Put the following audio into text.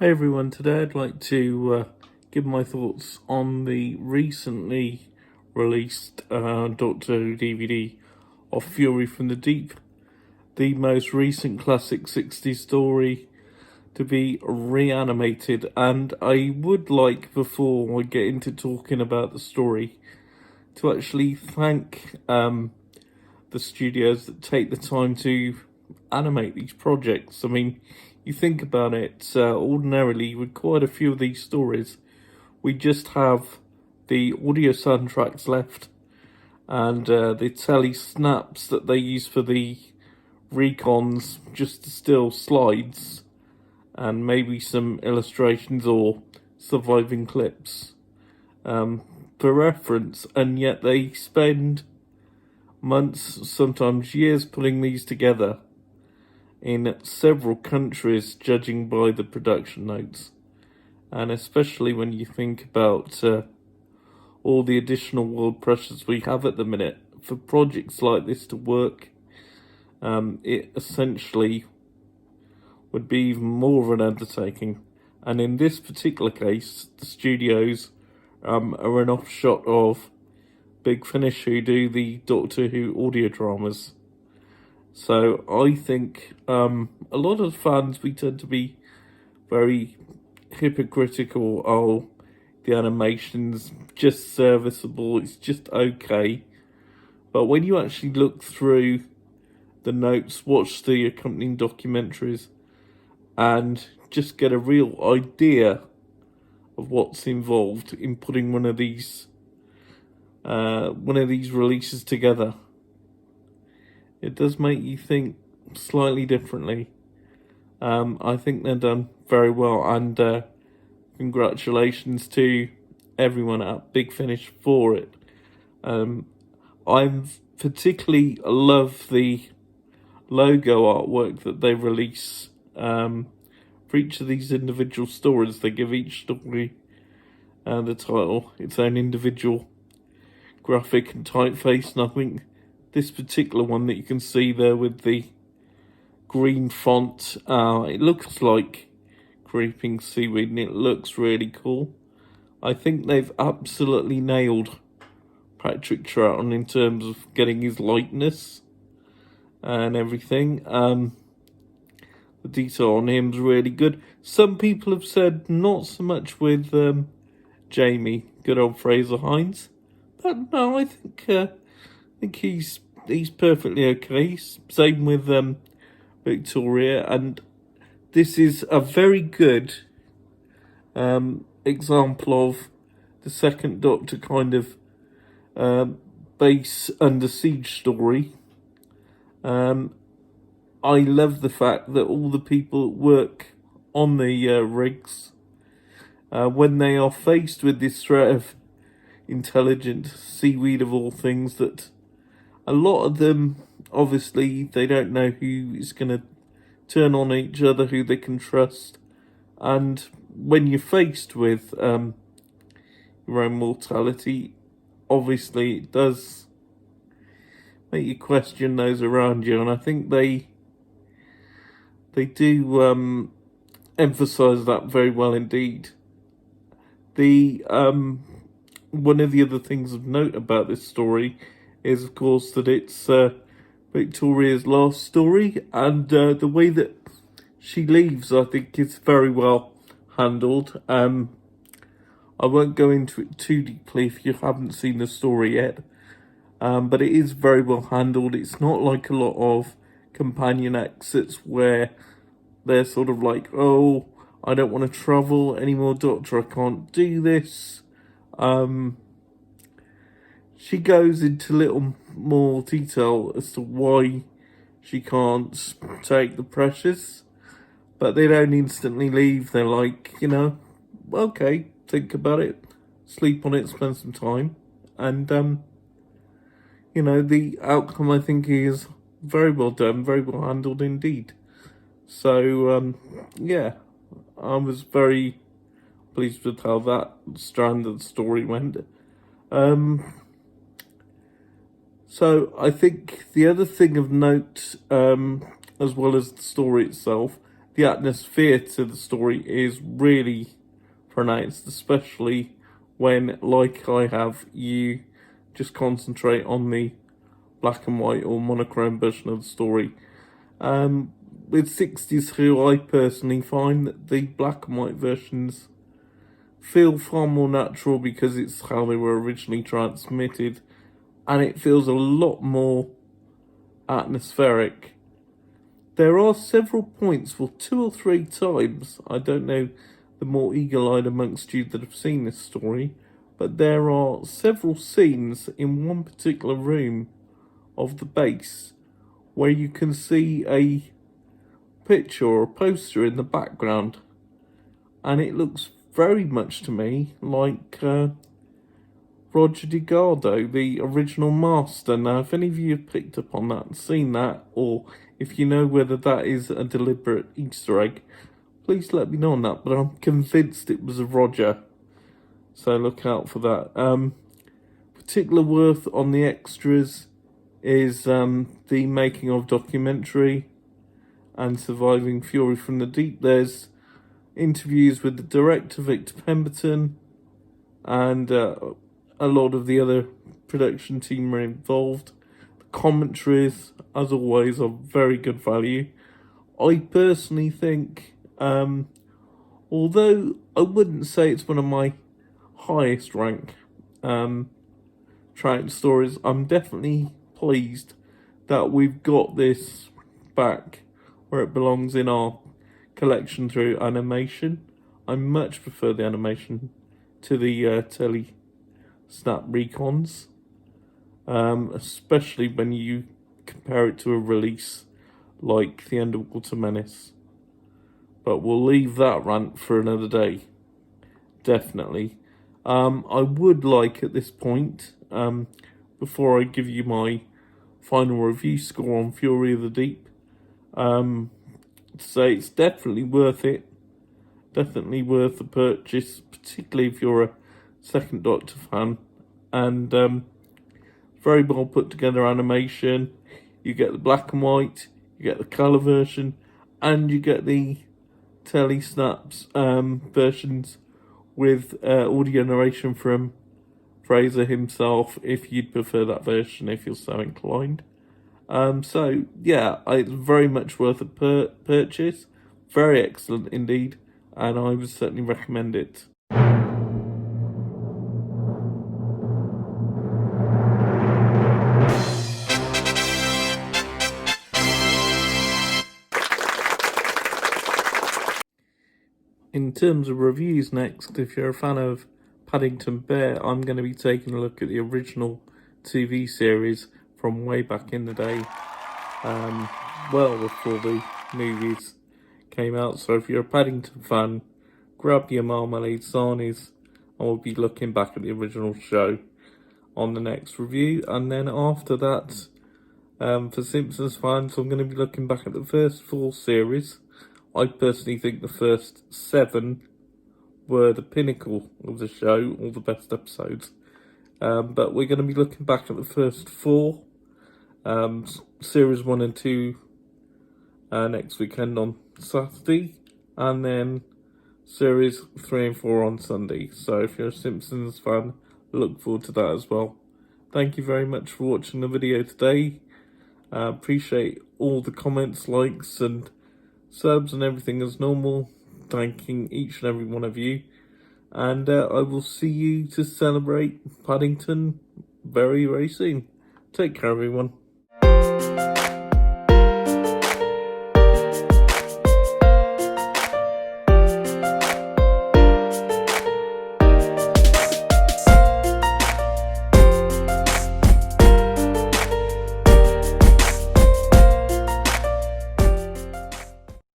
Hey everyone, today I'd like to give my thoughts on the recently released Doctor Who DVD of Fury from the Deep, the most recent classic 60s story to be reanimated. And I would like, before I get into talking about the story, to actually thank the studios that take the time to animate these projects. I mean, you think about it, ordinarily with quite a few of these stories, we just have the audio soundtracks left and the telly snaps that they use for the recons, just still slides and maybe some illustrations or surviving clips for reference, and yet they spend months, sometimes years, putting these together in several countries, judging by the production notes. And especially when you think about all the additional world pressures we have at the minute, for projects like this to work, it essentially would be even more of an undertaking. And in this particular case, the studios are an offshoot of Big Finish, who do the Doctor Who audio dramas. So I think a lot of fans, we tend to be very hypocritical. Oh, the animation's just serviceable, it's just okay. But when you actually look through the notes, watch the accompanying documentaries, and just get a real idea of what's involved in putting one of these releases together, it does make you think slightly differently. I think they're done very well, and congratulations to everyone at Big Finish for it. I particularly love the logo artwork that they release for each of these individual stories. They give each story the title, its own individual graphic and typeface, and I think this particular one that you can see there with the green font, it looks like Creeping Seaweed and it looks really cool. I think they've absolutely nailed Patrick Troughton in terms of getting his likeness and everything. The detail on him's really good. Some people have said not so much with Jamie, good old Fraser Hines, but no, I think he's perfectly okay. Same with Victoria, and this is a very good example of the Second Doctor kind of base under siege story. I love the fact that all the people that work on the rigs, when they are faced with this threat of intelligent seaweed of all things, that a lot of them, obviously, they don't know who is going to turn on each other, who they can trust. And when you're faced with your own mortality, obviously it does make you question those around you. And I think they do emphasize that very well indeed. The one of the other things of note about this story is, of course, that it's Victoria's last story, and the way that she leaves, I think, is very well handled. I won't go into it too deeply if you haven't seen the story yet, but it is very well handled. It's not like a lot of companion exits where they're sort of like, oh, I don't want to travel anymore, Doctor, I can't do this. She goes into a little more detail as to why she can't take the precious, but they don't instantly leave. They're like, okay, think about it, sleep on it, spend some time, and the outcome, I think, is very well done, very well handled indeed. So yeah, I was very pleased with how that strand of the story went. So I think the other thing of note, as well as the story itself, the atmosphere to the story is really pronounced, especially when, like I have, you just concentrate on the black and white or monochrome version of the story. With 60s Who, I personally find that the black and white versions feel far more natural because it's how they were originally transmitted, and it feels a lot more atmospheric. There are several points, well, 2 or 3 times, I don't know the more eagle-eyed amongst you that have seen this story, but there are several scenes in one particular room of the base where you can see a picture or a poster in the background, and it looks very much to me like Roger Delgado, the original master. Now, if any of you have picked up on that and seen that, or if you know whether that is a deliberate Easter egg, please let me know on that, but I'm convinced it was a Roger, so look out for that. Particular worth on the extras is the making of documentary and Surviving Fury from the Deep. There's interviews with the director, Victor Pemberton, and a lot of the other production team are involved. The commentaries, as always, are very good value. I personally think, although I wouldn't say it's one of my highest rank Trout stories, I'm definitely pleased that we've got this back where it belongs in our collection through animation. I much prefer the animation to the telly snap recons, especially when you compare it to a release like The Underwater Menace. But we'll leave that rant for another day, definitely. I would like at this point, before I give you my final review score on Fury of the Deep, to say it's definitely worth it. Definitely worth the purchase, particularly if you're a second Doctor fan. And very well put together animation. You get the black and white, you get the colour version, and you get the telly snaps versions with audio narration from Fraser himself, if you'd prefer that version, if you're so inclined. So yeah, it's very much worth a purchase. Very excellent indeed, and I would certainly recommend it. In terms of reviews next, if you're a fan of Paddington Bear, I'm going to be taking a look at the original TV series from way back in the day, well before the movies came out. So if you're a Paddington fan, grab your marmalade sarnies, and we'll be looking back at the original show on the next review. And then after that, for Simpsons fans, I'm going to be looking back at the first 4 series. I personally think the first 7 were the pinnacle of the show, all the best episodes. But we're going to be looking back at the first 4, series 1 and 2 next weekend on Saturday, and then series 3 and 4 on Sunday. So if you're a Simpsons fan, look forward to that as well. Thank you very much for watching the video today. Appreciate all the comments, likes and subs and everything as normal. Thanking each and every one of you. And I will see you to celebrate Paddington very, very soon. Take care, everyone.